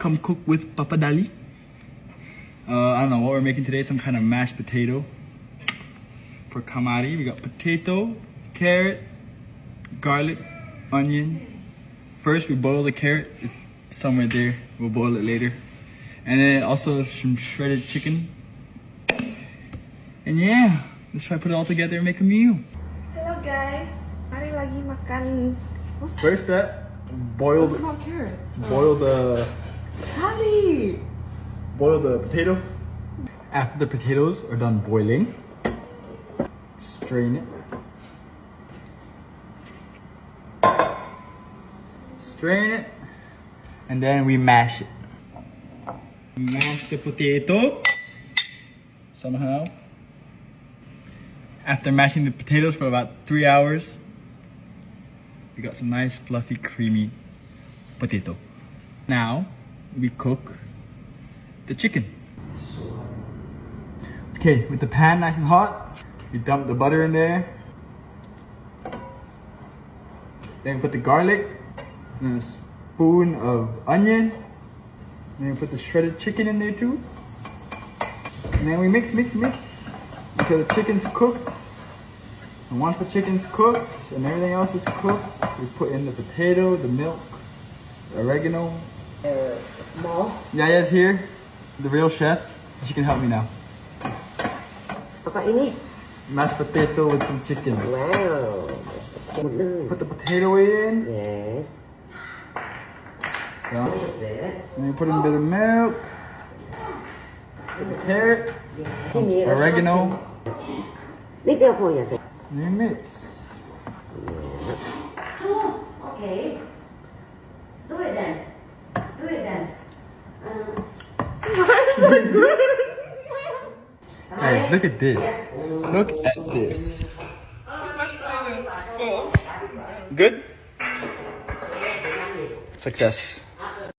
come cook with papadali. I don't know what we're making today, some kind of mashed potato. For Kamari, we got potato, carrot, garlic, onion. First we boil the carrot, it's somewhere there, we'll boil it later. And then also some shredded chicken. And yeah, let's try to put it all together and make a meal. Hello guys, Ari lagi makan. First step, boil the, not carrot. boil the Ari. boil the potato. After the potatoes are done boiling, strain it. Strain it, and then we mash it. Mash the potato somehow. After mashing the potatoes for about 3 hours, we got some nice fluffy creamy potato. Now we cook the chicken. Okay, with the pan nice and hot, we dump the butter in there. Then we put the garlic and a spoon of onion. Then we put the shredded chicken in there too. And then we mix until the chicken's cooked. And once the chicken's cooked and everything else is cooked, we put in the potato, the milk, the oregano. More. Yaya's here, the real chef. She can help me now. Apa ini? Mashed potato with some chicken. Wow. Put the potato in. Yes. So, then we put in a bit of milk, the carrot, oregano. นิดเดียวพออย่าใส่ And then mix. Okay. Do it then. Do it then. Guys, look at this. Look at this. Good? Success.